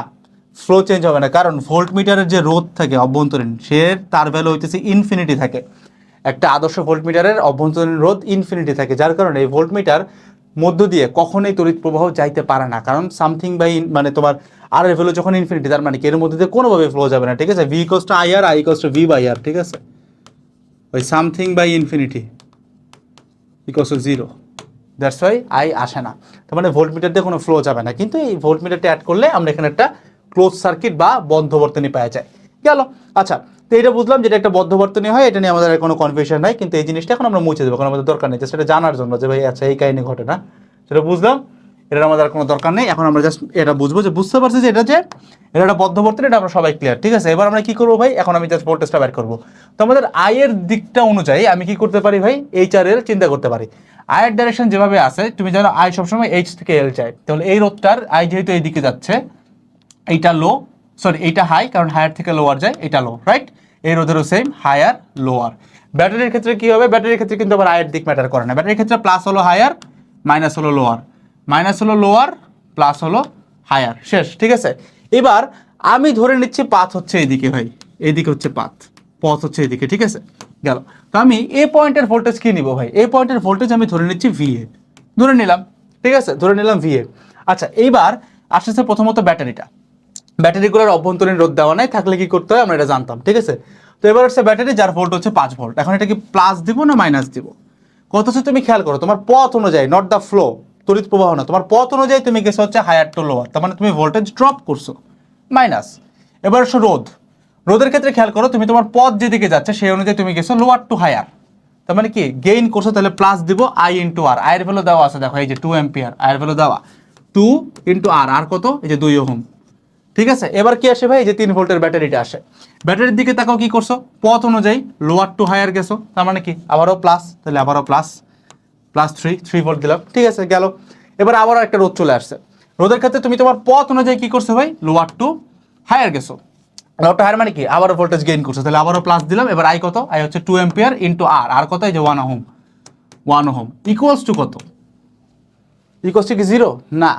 Speaker 1: ফ্লো চেঞ্জ হবে না, কারণ ভোল্ট মিটারের যে রোধ থাকে অভ্যন্তরীণ, সে তার ভ্যালু হইতেছে ইনফিনিটি থাকে। একটা আদর্শ ভোল্ট মিটারের অভ্যন্তরীণ রোধ ইনফিনিটি থাকে, যার কারণে এই ভোল্ট মিটার মধ্য দিয়ে কখনোই তড়িৎ প্রবাহ যাইতে পারে না, কারণ সামথিং বাই মানে তোমার আর এর ভ্যালু যখন ইনফিনিটি, তার মানে কি এর মধ্যে দিয়ে কোনোভাবে ফ্লো যাবে না, ঠিক আছে? V equals to i R, i equals to V by R, ঠিক আছে? ওই something by infinity equals to 0, that's why i আসে না। তার মানে ভোল্ট মিটার দিয়ে কোনো ফ্লো যাবে না। কিন্তু এই ভোল্ট মিটারটা অ্যাড করলে আমরা এখানে একটা ক্লোজ সার্কিট বা বদ্ধ বর্তনী পাওয়া যায়, গেল। আচ্ছা, তো এটা বুঝলাম যেটা একটা বদ্ধ বর্তনী হয়, এটা নিয়ে আমাদের কোনো কনফিউশন নাই। কিন্তু এই জিনিসটা এখন আমরা মুছে দেবো, কারণ আমাদের দরকার নেই, সেটা জানার জন্য যে ভাই আচ্ছা এই কাহিনী ঘটে না, সেটা বুঝলাম। এটার আমাদের আর কোনো দরকার নেই। এখন আমরা জাস্ট এটা বুঝবো, যে বুঝতে পারছি যে এটা একটা বদ্ধ বর্তনী, এটা আমরা সবাই ক্লিয়ার, ঠিক আছে? এবার আমরা কি করবো ভাই? এখন আমি জাস্ট ভোল্টেজটা বের করবো। তো আমাদের আয়ের দিকটা অনুযায়ী আমি কি করতে পারি ভাই? এইচ আর এর চিন্তা করতে পারি। আয়ের ডাইরেকশন যেভাবে আছে, তুমি জানো আই সবসময় এইচ থেকে এল চাই। তাহলে এই রোধটার আই যেহেতু এই দিকে যাচ্ছে, এইটা লো, সরি এইটা হাই, কারণ হায়ার থেকে লোয়ার যায়, এটা লো, রাইট? এই রোধেরও সেম, হায়ার লোয়ার। ব্যাটারির ক্ষেত্রে কি হবে? ব্যাটারির ক্ষেত্রে কিন্তু আবার আয়ের দিক ম্যাটার করে না। ব্যাটারির ক্ষেত্রে প্লাস হলো হায়ার, মাইনাস হলো লোয়ার, মাইনাস হলো লোয়ার, প্লাস হলো হায়ার, শেষ, ঠিক আছে? এবার আমি ধরে নিচ্ছি পাথ হচ্ছে এইদিকে ভাই, এইদিকে হচ্ছে পাথ, পথ হচ্ছে এইদিকে, ঠিক আছে? গেল। তো আমি এ পয়েন্টের ভোল্টেজ কি নিব ভাই? এ পয়েন্টের ভোল্টেজ আমি ধরে নিচ্ছি ভি এ, ধরে নিলাম। ঠিক আছে, ধরে নিলাম ভিএ। আচ্ছা, এইবার আসতেছে প্রথমত ব্যাটারিগুলোর অভ্যন্তরীণ রোধ দেওয়া নাই, থাকলে কি করতে হয় আমরা এটা জানতাম। ঠিক আছে, তো এবার হচ্ছে ব্যাটারি, যার ভোল্ট হচ্ছে 5 ভোল্ট। এখন এটা কি প্লাস দিব না মাইনাস দিব? কত হচ্ছে তুমি খেয়াল করো, তোমার পথ অনুযায়ী, নট দ্য ফ্লো, তড়িৎ প্রবাহ না, তোমার পথ অনুযায়ী তুমি গেছো হচ্ছে হায়ার টু লোয়ার, তার মানে তুমি ভোল্টেজ ড্রপ করছো, মাইনাস। এবার হচ্ছে রোধের ক্ষেত্রে খেয়াল করো, তুমি তোমার পথ যেদিকে যাচ্ছে সেই অনুযায়ী তুমি গেছো লোয়ার টু হায়ার, তার মানে কি গেইন করছো, তাহলে প্লাস দিব আই ইন্টু আর। আয়ের ভ্যালু দেওয়া আছে, দেখো এই যে 2 অ্যাম্পিয়ার, আয়ের ভ্যালু দেওয়া 2 ইন্টু আর কত, এই যে 2 ওহম। ঠিক আছে, এবার কি আসে ভাই, এই যে 3 ভোল্টের ব্যাটারিটা আসে। ব্যাটারির দিকে তাকাও, কি করছো, পথ অনুযায়ী লোয়ার টু হায়ার গেছো, তার মানে কি আবারও প্লাস, তাহলে আবারও প্লাস, প্লাস 3 ভোল্ট দিলাম। ঠিক আছে, গেল। এবার আবারও একটা রোধ চলে আসছে। রোধের ক্ষেত্রে তুমি তোমার পথ অনুযায়ী কি করছো ভাই, লোয়ার টু হায়ার গেছো। লোয়ার টু হায়ার মানে কি আবারও ভোল্টেজ গেইন করছো, তাহলে আবারও প্লাস দিলাম। এবার আই কত, আই হচ্ছে 2 অ্যাম্পিয়ার ইন্টু আর কত, এই যে 1 ওহম, 1 ওহম ইকুয়ালস টু কত, ইকুয়ালস টু কি 0? না,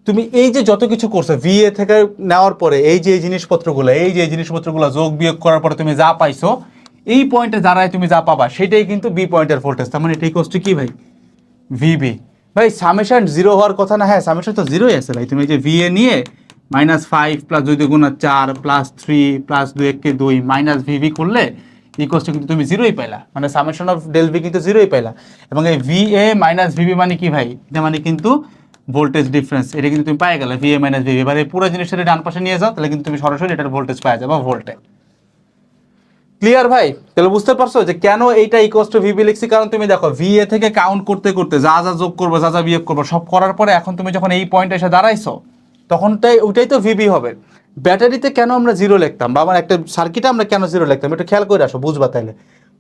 Speaker 1: তুমি এই যে যত কিছু করছো ভিএ থেকে নেওয়ার পরে, এই যে জিনিসপত্রগুলো যোগ বিয়োগ করার পরে তুমি যা পাইছো, এই পয়েন্টে দাঁড়ায় তুমি যা পাবা সেটাই কিন্তু বি পয়েন্টের ভোল্টেজ, তার মানে এটা ইকুয়ালস টু কি ভাই, ভিবি। ভাই সামেশন 0 হওয়ার কথা না? হ্যাঁ, সামেশন তো 0ই আছে ভাই। তুমি যে ভিএ নিয়ে -5 প্লাস 2 দুগুণা 4 প্লাস 3 প্লাস 2 1 কে 2 মাইনাস ভিবি করলে ইকুয়ালস টু কিন্তু তুমি 0ই পাইলা, মানে সামেশন অফ ডেল ভি কিন্তু 0ই পাইলা। এবং এই ভিএ মাইনাস ভিবি মানে কি ভাই, এটা মানে কিন্তু ভোল্টেজ ডিফারেন্স, এটা কিন্তু তুমি পাই গেলে ভিএ মাইনাস ভিবি। এবার এই পুরো জিনিসটা ডান পাশে নিয়ে যাও, তাহলে কিন্তু তুমি সরাসরি এটার ভোল্টেজ পাওয়া যাবে ভোল্টে। ক্লিয়ার ভাই? তাহলে বুঝতে পারছো যে কেন এইটা ইকুয়ালস টু ভিবি লিখছি? কারণ তুমি দেখো ভিএ থেকে কাউন্ট করতে করতে যা যা যোগ করবো, যা যা বিয়োগ করবো, সব করার পরে এখন তুমি যখন এই পয়েন্টে এসে দাঁড়াইছো, তখনটাই ওইটাই তো ভিবি হবে। ব্যাটারিতে কেন আমরা 0 লিখতাম, বা আমার একটা সার্কিটে আমরা কেন 0 লিখতাম, একটু খেয়াল করে আসো, বুঝবা তাইলে।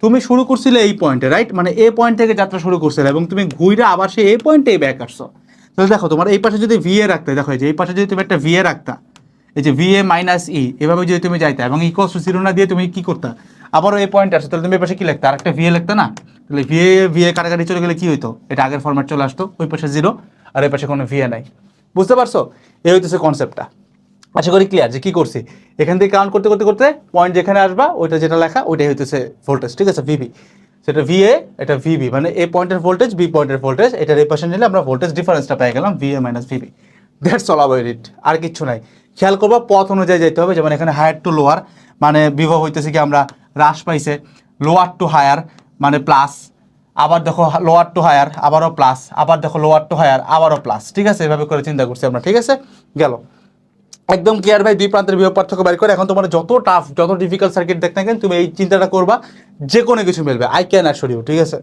Speaker 1: তুমি শুরু করছিলে এই পয়েন্টে, রাইট? মানে এ পয়েন্ট থেকে যাত্রা শুরু করছিলে এবং তুমি ঘুরে আবার সেই এই পয়েন্টেই ব্যাক আসছো। তাহলে দেখো, তোমার এই পাশে যদি ভিএ রাখতে, দেখো এই যে এই পাশে যদি তুমি একটা ভিএ রাখতা, এই যে ভিএ মাইনাস ই, এভাবে যদি তুমি যাইতে এবং ইকুয়ালস টু 0 না দিয়ে তুমি কি করতা, আবারও এই পয়েন্ট আসে, তাহলে তুমি এই পাশে কি লিখতে, আরেকটা ভিএ লিখতে না? তাহলে ভিএ কাটাকাটি চলে গেলে কি হইতো, এটা আগের ফরম্যাট চলে আসতো, ওই পাশে 0 আর এই পাশে কোনো ভিএ নাই। বুঝতে পারছো? এই হইতেছে কনসেপ্টটা। আশা করি ক্লিয়ার যে কি করছি। এখান থেকে কাউন্ট করতে করতে করতে পয়েন্ট যেখানে আসবা, ওইটা যেটা লেখা ওইটাই হইতেছে ভোল্টেজ। ঠিক আছে, ভিবি, সেটা ভিএ, এটা ভিবি, মানে এ পয়েন্টের ভোল্টেজ, বি পয়েন্টের ভোল্টেজ, এটার এই পাশে নিলে আমরা ভোল্টেজ ডিফারেন্সটা পেয়ে গেলাম, VA minus VB. That's all about it, আর কিচ্ছু নাই। খেয়াল করবো পথ অনুযায়ী যেতে হবে, যেমন এখানে হায়ার টু লোয়ার মানে বিভব হইতেছে কি আমরা হ্রাস পাইছে, লোয়ার টু হায়ার মানে প্লাস, আবার দেখো লোয়ার টু হায়ার আবারও প্লাস, আবার দেখো লোয়ার টু হায়ার আবারও প্লাস। ঠিক আছে, এভাবে করে চিন্তা করছি আমরা। ঠিক আছে, গেল। একদম ক্লিয়ার ভাই, দুই প্রান্তের বিভব পার্থক্য বের করে। এখন তোমার যত টাফ, যত ডিফিকাল্ট সার্কিট দেখতে কেন, তুমি এই চিন্তাটা করবা, যে কোনো কিছু মিলবে, আই ক্যান অ্যাসিওর ইউ। ঠিক আছে,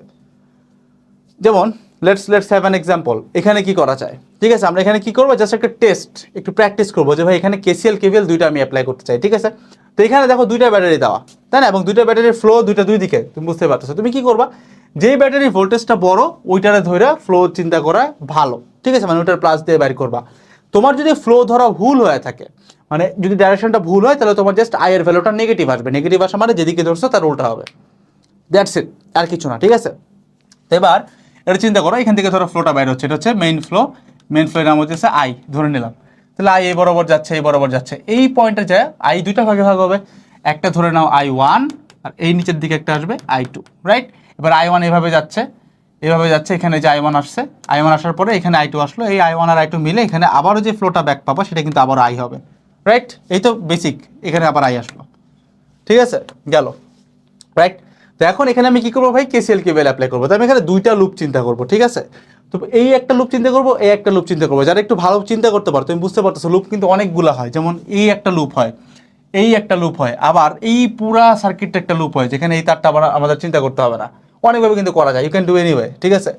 Speaker 1: যেমন লেটস হ্যাভ অ্যান এক্সাম্পল। এখানে কি করা যায়? ঠিক আছে, আমরা এখানে কি করবো, জাস্ট একটা টেস্ট, একটু প্র্যাকটিস করবো যে ভাই এখানে কেসিএল কেভিএল দুইটা আমি অ্যাপ্লাই করতে চাই। ঠিক আছে, তো এখানে দেখো দুইটা ব্যাটারি দেওয়া, তাই না? এবং দুইটা ব্যাটারির ফ্লো দুই দিকে, তুমি বুঝতে পারতেছো। তুমি কি করবা, যেই ব্যাটারির ভোল্টেজটা বড় ওইটারে ধরে ফ্লো চিন্তা করা ভালো। ঠিক আছে, মানে ওইটার প্লাস দিয়ে বের করবা। তোমার যদি ফ্লো ধরা ভুল হয়ে থাকে, মানে যদি ডাইরেকশনটা ভুল হয়, তাহলে তোমার জাস্ট আই এর ভ্যালুটা নেগেটিভ আসবে। নেগেটিভ আসা মানে যেদিকে ধরছো তার উল্টা হবে। দ্যাটস ইট, আর কিছু না। ঠিক আছে, তো এবার এটা চিন্তা করো, এখান থেকে ধরো ফ্লোটা বাইরে হচ্ছে, এটা হচ্ছে মেইন ফ্লো। মেইন ফ্লোর নাম হচ্ছে আই, ধরে নিলাম। তাহলে আই এই বরাবর যাচ্ছে, এই বরাবর যাচ্ছে, এই পয়েন্টে যায় আই দুইটা ভাগে ভাগ হবে। একটা ধরে নাও I1, আর এই নিচের দিকে একটা আসবে I2, রাইট? এবার I1 এভাবে যাচ্ছে, এভাবে যাচ্ছে, এখানে যে I1 আসছে, I1 আসার পরে এখানে I2 আসলো, এই I1 আর I2 মিলে এখানে আবারও যে ফ্লোটা ব্যাক পাবো সেটা কিন্তু আবার আই হবে, রাইট? এই তো বেসিক, এখানে আবার আই আসলো। ঠিক আছে, গেল, রাইট? তো এখন এখানে আমি কি করবো ভাই, কেসিএল কেভিএল অ্যাপ্লাই করবো। তো আমি এখানে দুইটা লুপ চিন্তা করবো। ঠিক আছে, তো এই একটা লুপ চিন্তা করবো, এই একটা লুপ চিন্তা করবো। যারা একটু ভালো চিন্তা করতে পারো, তুমি বুঝতে পারতেছো লুপ কিন্তু অনেকগুলো হয়। যেমন এই একটা লুপ হয়, এই একটা লুপ হয়, আবার এই পুরা সার্কিটটা একটা লুপ হয়, যেখানে এই তারটা আবার আমাদের চিন্তা করতে হবে না। অনেকভাবে কিন্তু করা যায়, ইউ ক্যান ডু এনিওয়ে। ঠিক আছে,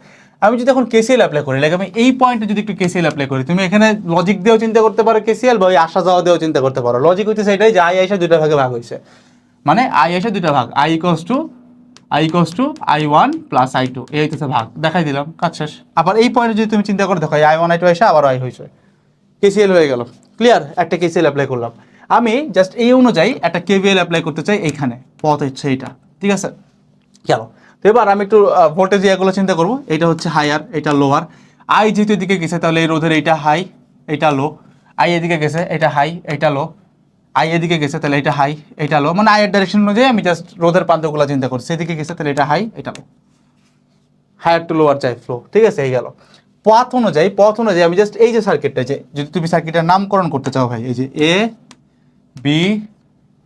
Speaker 1: আমি যদি এখন কেসিএল অ্যাপ্লাই করি, লাইক আমি এই পয়েন্টে যদি একটু কেসিএল অ্যাপ্লাই করি, তুমি এখানে লজিক দিয়েও চিন্তা করতে পারো কেসিএল, বা ওই আসা যাওয়া দিয়েও চিন্তা করতে পারো। লজিক হচ্ছে এটাই যে আই আইসা দুইটা ভাগে ভাগ হয়েছে, মানে আই এসে দুইটা ভাগ, I equals to I1 plus I2, এই হইতেছে ভাগ। দেখাই দিলাম, কাজ শেষ। আবার এই পয়েন্টে যদি তুমি চিন্তা করে দেখো, I1 I2 এসে আবার আই হয়েছে, কেসিএল হয়ে গেল। ক্লিয়ার? একটা কেসিএল অ্যাপ্লাই করলাম। আমি জাস্ট এই অনুযায়ী একটা কেভিএল অ্যাপ্লাই করতে চাই এইখানে, পথ হচ্ছে এইটা। ঠিক আছে, গেল। তো এবার আমি একটু ভোল্টেজ এগুলো চিন্তা করবো। এইটা হচ্ছে হায়ার, এটা লোয়ার। আই যেহেতু এদিকে গেছে, তাহলে এই রোধের এইটা হাই, এইটা লো। আই এদিকে গেছে, এটা হাই, এইটা লো। আই এদিকে গেছে, তাহলে এটা হাই, এটা লো। মানে আইয়ের ডাইরেকশন অনুযায়ী আমি জাস্ট রোধের প্রান্তগুলো চিন্তা করছি। এদিকে গেছে, তাহলে এটা হাই, এটা লো। হায়ার টু লোয়ার চাই ফ্লো। ঠিক আছে, এই গেল। পথ অনুযায়ী আমি জাস্ট এই যে সার্কিটটা, যে যদি তুমি সার্কিটের নামকরণ করতে চাও ভাই, এই যে A B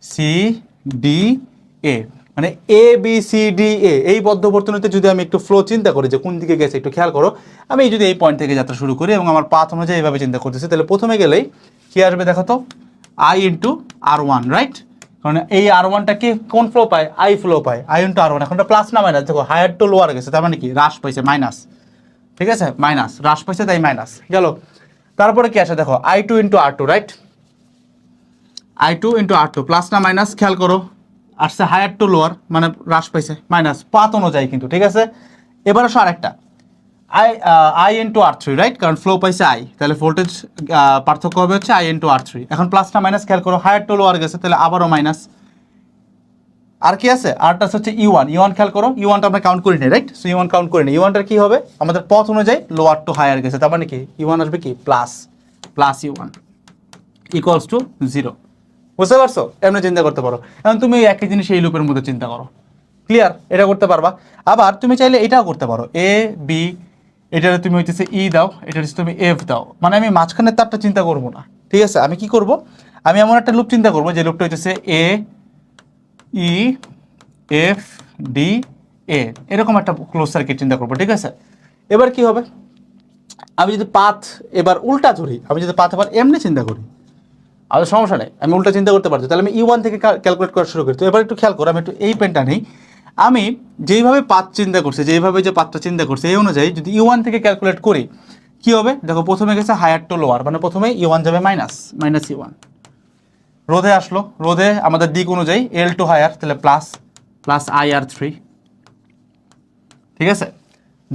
Speaker 1: C D A, মানে A B C D A, এই বদ্ধবর্তনীতে যদি আমি একটু ফ্লো চিন্তা করি যে কোন দিকে গেছে একটু খেয়াল করো, আমি যদি এই পয়েন্ট থেকে যাত্রা শুরু করি এবং আমার পাথ অনুযায়ী এইভাবে চিন্তা করতেছি, তাহলে প্রথমে গেলেই কি আসবে দেখো তো, I into R one, right? কারণ এই আর ওয়ানটা কি কোন ফ্লো পায়? আই ফ্লো পায়, আই ইন্টু আর ওয়ান। এখন প্লাস না মাইনাস, দেখো হায়ার টু লোয়ার গেছে, তার মানে কি হ্রাস পাইছে, মাইনাস, ঠিক আছে, মাইনাস, হ্রাস পাইছে তাই মাইনাস গেল। তারপরে কি আসে দেখো, I two into R two, right? I two into R two, plus না মাইনাস খেয়াল করো, আসছে হায়ার টু লোয়ার, মানে হ্রাস পাইছে, মাইনাস, পাথ অনুযায়ী কিন্তু, ঠিক আছে। এবার আসো আরেকটা, I into R three, right? কারণ ফ্লো পাইছে আই, তাহলে ভোল্টেজ পার্থক্য হবে হচ্ছে আই ইন্টু আর থ্রি। এখন প্লাস না মাইনাস খেয়াল করো, হায়ার টু লোয়ার গেছে, তাহলে আবারও মাইনাস। আর কি আছে? আরটা হচ্ছে ইউয়ান, ইউয়ান খেয়াল করো, ইউয়ানটা আমরা কাউন্ট করি নাই, রাইট? সো ইউয়ান কাউন্ট করি নাই, ইউয়ানটার কি হবে আমাদের পথ অনুযায়ী লোয়ার টু হায়ার গেছে, তার মানে কি ইউয়ান আসবে কি plus, plus yuan equals to zero. বুঝতে পারছো? এমনি চিন্তা করতে পারো। এখন তুমি একই জিনিস এই লুপের মধ্যে চিন্তা করো, ক্লিয়ার? এটা করতে পারবা। আবার তুমি চাইলে এটাও করতে পারো, এ বি, এটারে তুমি হইতেছে ই দাও, এটা হচ্ছে তুমি এফ দাও, মানে আমি মাঝখানের তারটা চিন্তা করবো না, ঠিক আছে? আমি কি করব, আমি এমন একটা লুপ চিন্তা করবো যে লুপটা হইতেছে এ ই এফ ডি এ, এরকম একটা ক্লোজ সার্কিট চিন্তা করবো, ঠিক আছে? এবার কি হবে, আমি যদি পাথ এবার উল্টা ধরি, আমি যদি পাথ এবার এমনি চিন্তা করি, আর সমস্যা নেই, আমি উল্টা চিন্তা করতে পারছি, তাহলে আমি ইউয়ান থেকে ক্যালকুলেট করা শুরু করি। তো এবার একটু খেয়াল করো, আমি একটু এই পেনটা নেই, আমি যেইভাবে পাথ চিন্তা করছি, যেইভাবে যে পাথটা চিন্তা করছি, এই অনুযায়ী যদি ইউয়ান থেকে ক্যালকুলেট করি, কি হবে দেখো, প্রথমে গেছে হায়ার টু লোয়ার, মানে প্রথমে ইউয়ান যাবে মাইনাস, মাইনাস ইউয়ান। রোধে আসলো, রোধে আমাদের দিক অনুযায়ী এল টু হায়ার, তাহলে plus, plus I R three, ঠিক আছে?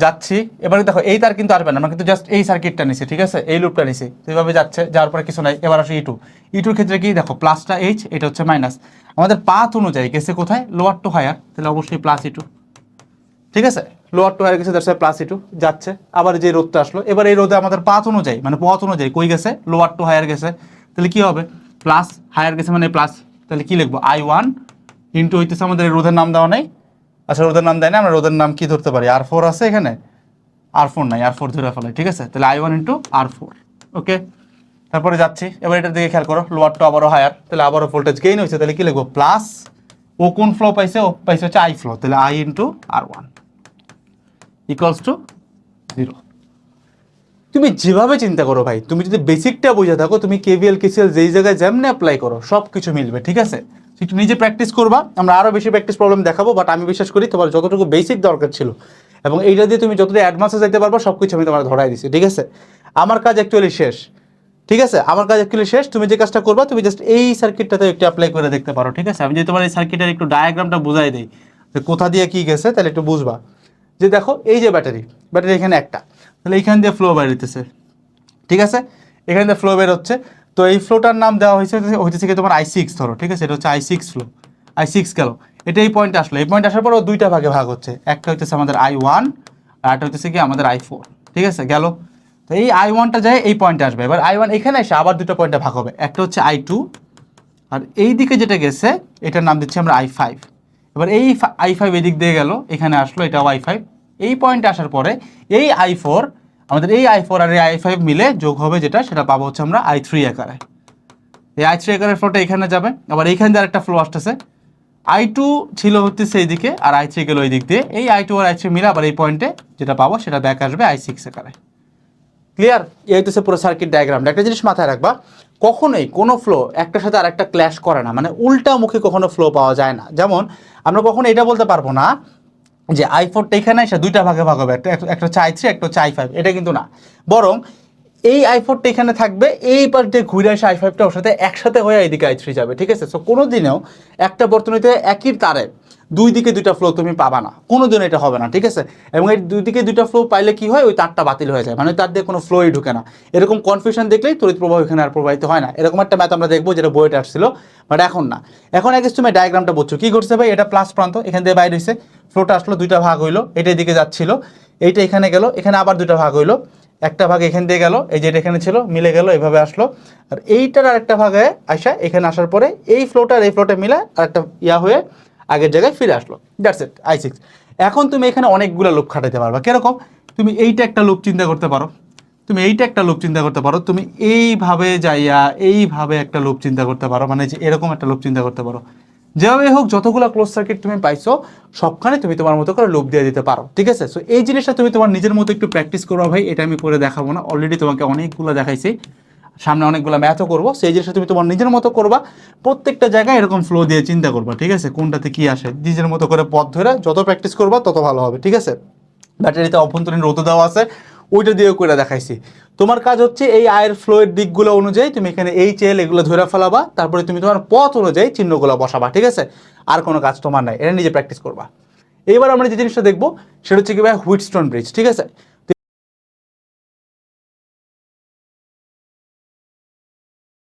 Speaker 1: যাচ্ছি, এবারে দেখো এই তার কিন্তু আসবে না, আমরা কিন্তু জাস্ট এই সার্কিটটা নিছি, ঠিক আছে, এই লুপটা নিছি, তো এইভাবে যাচ্ছে, যাওয়ার পরে কিছু নাই। এবার আসে ইটু, ইটুর ক্ষেত্রে কি দেখো, প্লাসটা এইচ, এটা হচ্ছে মাইনাস, আমাদের পাথ অনুযায়ী গেছে কোথায়, লোয়ার টু হায়ার, তাহলে অবশ্যই প্লাস ইটু, ঠিক আছে? লোয়ার টু হায়ার গেছে, দ্যাটস প্লাস ইটু, যাচ্ছে। আবার যে রোধটা আসলো, এবার এই রোধে আমাদের পাথ অনুযায়ী মানে পথ অনুযায়ী কই গেছে, লোয়ার টু হায়ার গেছে, তাহলে কি হবে, প্লাস, হায়ার গেছে মানে প্লাস, তাহলে কি লিখবো, আই ওয়ান ইন্টু হইতেছে আমাদের এই রোধের নাম দেওয়া নেই, আচ্ছা রোধের নাম দেয় না, আমরা রোধের নাম কি ধরতে পারি, আর ফোর আছে এখানে, আর ফোর নাই, আর ফোর ধরে ফেলাই, ঠিক আছে? তাহলে i one into R four, okay. তারপরে যাচ্ছি, এবার এটার দিকে খেয়াল করো, লোয়ার টু আবারও হায়ার, তাহলে আবারও ভোল্টেজ গেইন হয়েছে, তাহলে কি লিখবো, প্লাস, ও কোন ফ্লো পাইছে, ও পাইছে হচ্ছে আই ফ্লো, তাহলে I into R one equals to zero. তুমি যেভাবে চিন্তা করো ভাই, তুমি যদি বেসিকটা বুঝে থাকো, তুমি কেভিএল কেসিএল যেই জায়গায় যেমনি অ্যাপ্লাই করো সব কিছু মিলবে, ঠিক আছে? একটু নিজে প্র্যাকটিস করবা, আমরা আরও বেশি প্র্যাকটিস প্রবলেম দেখাবো, বাট আমি বিশ্বাস করি তোমার যতটুকু বেসিক দরকার ছিল এবং এইটা দিয়ে তুমি যতটা অ্যাডভান্সে যেতে পারবো সব কিছু আমি তোমার ধরাই দিচ্ছি, ঠিক আছে? আমার কাজ অ্যাকচুয়ালি শেষ, ঠিক আছে? আমার কাজ অ্যাকচুয়ালি শেষ, তুমি যে কাজটা করবা, তুমি জাস্ট এই সার্কিটটাতে একটু অ্যাপ্লাই করে দেখতে পারো, ঠিক আছে? আমি যদি তোমার এই সার্কিটের একটু ডায়াগ্রামটা বুঝাই দিই যে কোথা দিয়ে কি গেছে, তাহলে একটু বুঝবা। যে দেখো এই যে ব্যাটারি, ব্যাটারি এখানে একটা, তাহলে এইখান দিয়ে ফ্লো বেরোতেছে, ঠিক আছে? এখানে দিয়ে ফ্লো বের হচ্ছে, তো এই ফ্লোটার নাম দেওয়া হয়েছে কি তোমার আই সিক্স ধরো, ঠিক আছে? এটা হচ্ছে I six flow, I six গেল, এটা এই পয়েন্টে আসলো, এই পয়েন্ট আসার পর ও দুইটা ভাগে ভাগ হচ্ছে, একটা হইতেছে আমাদের আই ওয়ান আর একটা হইতেছে কি আমাদের আই ফোর, ঠিক আছে? গেল, তো এই আই ওয়ানটা যায় এই পয়েন্টে আসবে, এবার আই ওয়ান এখানে এসে আবার দুটো পয়েন্টে ভাগ হবে, একটা হচ্ছে আই টু, আর এই দিকে যেটা গেছে এটার নাম দিচ্ছি আমরা আই ফাইভ। এবার এই আই ফাইভ এদিক দিয়ে গেল, এখানে আসলো, এটাও আই ফাইভ, এই পয়েন্টে আসার পরে এই আই ফোর, আমাদের এই আই ফোর আর এই আই ফাইভ মিলে যোগ হবে যেটা, সেটা পাবো হচ্ছে আমরা আই থ্রি আকারে। এই আই থ্রি আকারের ফ্লোটা এখানে যাবে, আবার এইখান দিয়ে আরেকটা ফ্লো আসতেছে, আই টু ছিল হচ্ছে সেই দিকে আর আই থ্রি গেলো এই দিক দিয়ে, এই আই টু আর আই থ্রি মিলে আবার এই পয়েন্টে যেটা পাবো সেটা ব্যাক আসবে আই সিক্স আকারে। ক্লিয়ার? এই হচ্ছে পুরো সার্কিট ডায়াগ্রামটা। একটা জিনিস মাথায় রাখবা, কখনোই কোনো ফ্লো একটার সাথে আর একটা ক্ল্যাশ করে না, মানে উল্টা মুখে কখনো ফ্লো পাওয়া যায় না। যেমন আমরা কখনো এটা বলতে পারবো না যে আই ফোরটা এখানে এসে দুইটা ভাগে ভাগ হবে, একটা হচ্ছে আই থ্রি, একটা হচ্ছে আই ফাইভ, এটা কিন্তু না, বরং এই আই ফোরটা এখানে থাকবে, এই পার্টে ঘুরে আসে আই ফাইভটা ওর সাথে একসাথে হয়ে এইদিকে আই থ্রি যাবে, ঠিক আছে? সো কোনো দিনেও একটা বর্তনীতে একই তারে দুই দিকে দুইটা ফ্লো তুমি পাবা না, কোনো দিন এটা হবে না, ঠিক আছে? এবং এই দুই দিকে দুইটা ফ্লো পাইলে কি হয়, ওই তারটা বাতিল হয়ে যায়, মানে তার দিয়ে কোনো ফ্লোই ঢুকে না। এরকম কনফিউশন দেখলেই তড়িৎ প্রবাহ এখানে আর প্রবাহিত হয় না। এরকম একটা ম্যাথ আমরা দেখবো যেটা বইটা আসছিল, বাট এখন না। এখন আগে তুমি ডায়াগ্রামটা বুঝছো, কি করছে ভাই, এটা প্লাস প্রান্ত, এখান দিয়ে বাইরে হয়েছে, ফ্লোটা আসলো, দুইটা ভাগ হইলো, এটা এদিকে যাচ্ছিল, এইটা এখানে গেল, এখানে আবার দুইটা ভাগ হইলো, একটা ভাগ এখান দিয়ে গেল, এই যেটা এখানে ছিল মিলে গেল, এইভাবে আসলো, আর এইটার আরেকটা ভাগে আসা, এখানে আসার পরে এই ফ্লোটার এই ফ্লোটা মিলে আরেকটা ইয়া হয়ে আগের জায়গায় ফিরে আসলো, দ্যাটস ইট, আই সিক্স। এখন তুমি এখানে অনেকগুলো লুপ খাটাইতে পারবা, কিরকম, তুমি এইটা একটা লুপ চিন্তা করতে পারো, তুমি এইটা একটা লুপ চিন্তা করতে পারো, তুমি এইভাবে যাইয়া এইভাবে একটা লুপ চিন্তা করতে পারো, মানে যে এরকম একটা লুপ চিন্তা করতে পারো। যেভাবে হোক যতগুলো ক্লোজ সার্কিট তুমি পাইছো সবখানে তুমি তোমার মতো করে লুপ দিয়ে দিতে পারো, ঠিক আছে? সো এই জিনিসটা তুমি তোমার নিজের মতো একটু প্র্যাকটিস করো ভাই, এটা আমি করে দেখাবো না, অলরেডি তোমাকে অনেকগুলো দেখাইছি, সামনে অনেকগুলো ম্যাথও করবো, সেই জিনিসটা তুমি তোমার নিজের মতো করবা, প্রত্যেকটা জায়গায় এরকম ফ্লো দিয়ে চিন্তা করবা, ঠিক আছে? কোনটাতে কি আসে নিজের মতো করে পথ ধরে যত প্র্যাকটিস করবা তত ভালো হবে, ঠিক আছে? ব্যাটারিতে অভ্যন্তরীণ রোধ দেওয়া আছে, ওইটা দিয়েও করে দেখাইছি। তোমার কাজ হচ্ছে এই আয়ের ফ্লোয়ের দিকগুলো অনুযায়ী তুমি এখানে HL এগুলো ধরে ফেলাবা, তারপরে তুমি তোমার পথ অনুযায়ী চিহ্নগুলো বসাবা, ঠিক আছে? আর কোনো কাজ তোমার নাই, এটা নিজে প্র্যাকটিস করবা। এবার আমরা যে জিনিসটা দেখবো সেটা হচ্ছে কি ভাই হুইটস্টোন ব্রিজ, ঠিক আছে?